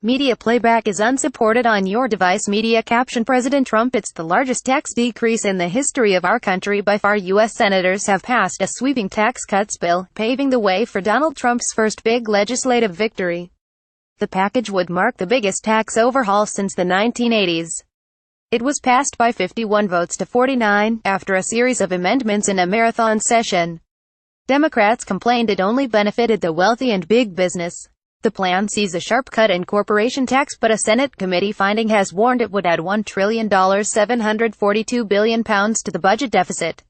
Media playback is unsupported on your device. Media caption: President Trump: It's the largest tax decrease in the history of our country by far. U.S. senators have passed a sweeping tax cuts bill, paving the way for Donald Trump's first big legislative victory. The package would mark the biggest tax overhaul since the 1980s. It was passed by 51 votes to 49, after a series of amendments in a marathon session. Democrats complained it only benefited the wealthy and big business. The plan sees a sharp cut in corporation tax, but a Senate committee finding has warned it would add $1 trillion £742 billion to the budget deficit.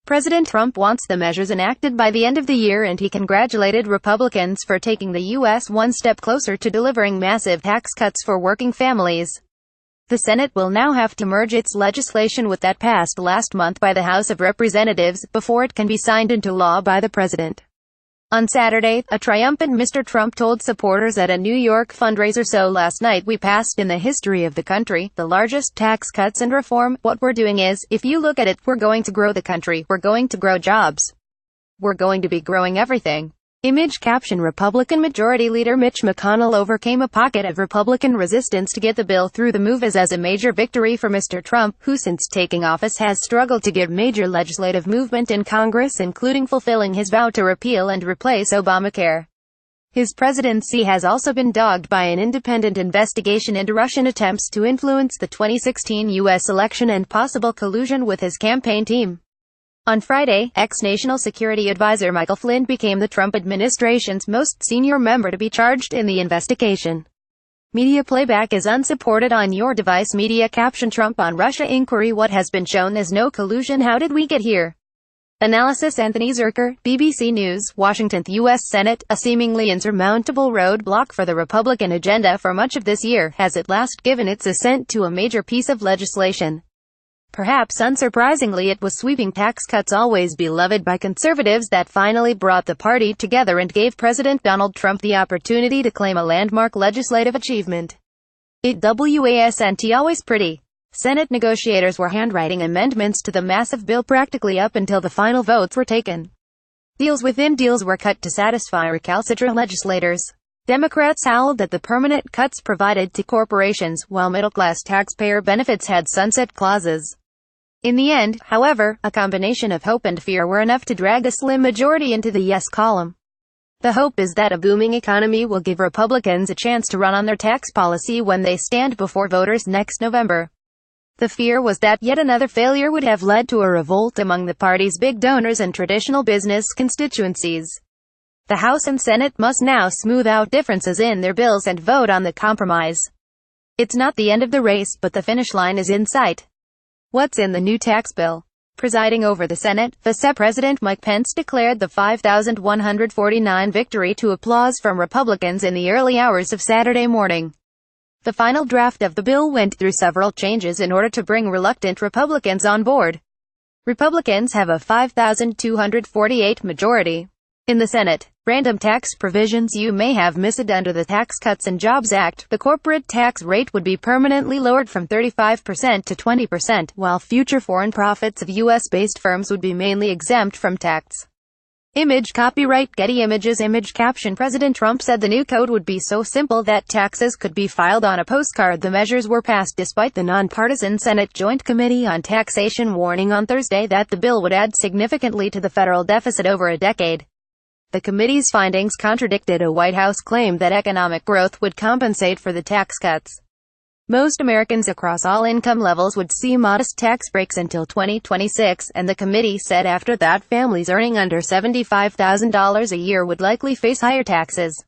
President Trump wants the measures enacted by the end of the year, and he congratulated Republicans for taking the U.S. one step closer to delivering massive tax cuts for working families. The Senate will now have to merge its legislation with that passed last month by the House of Representatives, before it can be signed into law by the president. On Saturday, a triumphant Mr. Trump told supporters at a New York fundraiser, "So last night we passed in the history of the country the largest tax cuts and reform. What we're doing is, if you look at it, we're going to grow the country, we're going to grow jobs. We're going to be growing everything." Image caption: Republican Majority Leader Mitch McConnell overcame a pocket of Republican resistance to get the bill through. The move is as a major victory for Mr. Trump, who since taking office has struggled to get major legislative movement in Congress, including fulfilling his vow to repeal and replace Obamacare. His presidency has also been dogged by an independent investigation into Russian attempts to influence the 2016 U.S. election and possible collusion with his campaign team. On Friday, ex-National Security Advisor Michael Flynn became the Trump administration's most senior member to be charged in the investigation. Media playback is unsupported on your device. Media caption: Trump on Russia inquiry. What has been shown is no collusion. How did we get here? Analysis: Anthony Zurcher, BBC News, Washington. The U.S. Senate, a seemingly insurmountable roadblock for the Republican agenda for much of this year, has at last given its assent to a major piece of legislation. Perhaps unsurprisingly, it was sweeping tax cuts always beloved by conservatives that finally brought the party together and gave President Donald Trump the opportunity to claim a landmark legislative achievement. It wasn't always pretty. Senate negotiators were handwriting amendments to the massive bill practically up until the final votes were taken. Deals within deals were cut to satisfy recalcitrant legislators. Democrats howled at the permanent cuts provided to corporations, while middle-class taxpayer benefits had sunset clauses. In the end, however, a combination of hope and fear were enough to drag a slim majority into the yes column. The hope is that a booming economy will give Republicans a chance to run on their tax policy when they stand before voters next November. The fear was that yet another failure would have led to a revolt among the party's big donors and traditional business constituencies. The House and Senate must now smooth out differences in their bills and vote on the compromise. It's not the end of the race, but the finish line is in sight. What's in the new tax bill? Presiding over the Senate, Vice President Mike Pence declared the 5,149 victory to applause from Republicans in the early hours of Saturday morning. The final draft of the bill went through several changes in order to bring reluctant Republicans on board. Republicans have a 5,248 majority. In the Senate, random tax provisions you may have missed under the Tax Cuts and Jobs Act. The corporate tax rate would be permanently lowered from 35% to 20%, while future foreign profits of U.S.-based firms would be mainly exempt from tax. Image copyright Getty Images. Image caption: President Trump said the new code would be so simple that taxes could be filed on a postcard. The measures were passed despite the nonpartisan Senate Joint Committee on Taxation warning on Thursday that the bill would add significantly to the federal deficit over a decade. The committee's findings contradicted a White House claim that economic growth would compensate for the tax cuts. Most Americans across all income levels would see modest tax breaks until 2026, and the committee said after that families earning under $75,000 a year would likely face higher taxes.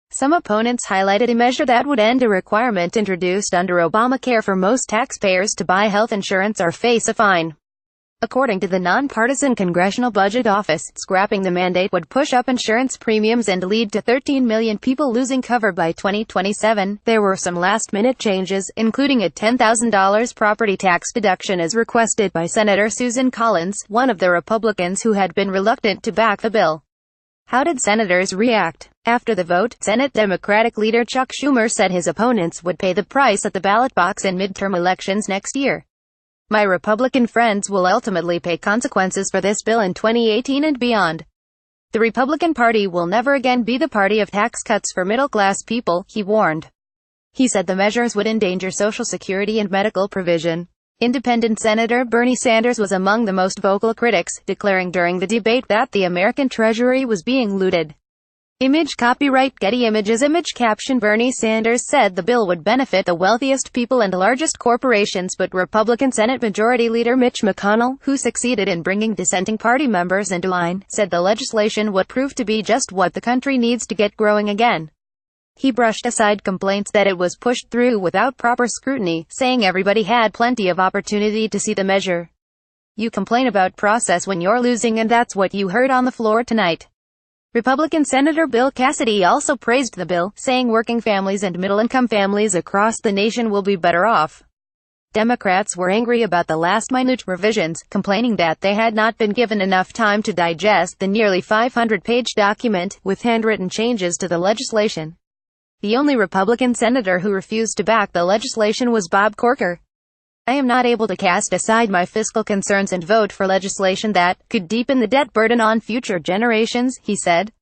Some opponents highlighted a measure that would end a requirement introduced under Obamacare for most taxpayers to buy health insurance or face a fine. According to the nonpartisan Congressional Budget Office, scrapping the mandate would push up insurance premiums and lead to 13 million people losing cover by 2027. There were some last-minute changes, including a $10,000 property tax deduction as requested by Senator Susan Collins, one of the Republicans who had been reluctant to back the bill. How did senators react? After the vote, Senate Democratic leader Chuck Schumer said his opponents would pay the price at the ballot box in midterm elections next year. My Republican friends will ultimately pay consequences for this bill in 2018 and beyond. The Republican Party will never again be the party of tax cuts for middle-class people, he warned. He said the measures would endanger Social Security and medical provision. Independent Senator Bernie Sanders was among the most vocal critics, declaring during the debate that the American Treasury was being looted. Image copyright Getty Images. Image caption Bernie Sanders said the bill would benefit the wealthiest people and largest corporations, but Republican Senate Majority Leader Mitch McConnell, who succeeded in bringing dissenting party members into line, said the legislation would prove to be just what the country needs to get growing again. He brushed aside complaints that it was pushed through without proper scrutiny, saying everybody had plenty of opportunity to see the measure. You complain about process when you're losing, and that's what you heard on the floor tonight. Republican Senator Bill Cassidy also praised the bill, saying working families and middle-income families across the nation will be better off. Democrats were angry about the last-minute revisions, complaining that they had not been given enough time to digest the nearly 500-page document, with handwritten changes to the legislation. The only Republican senator who refused to back the legislation was Bob Corker. I am not able to cast aside my fiscal concerns and vote for legislation that could deepen the debt burden on future generations, he said.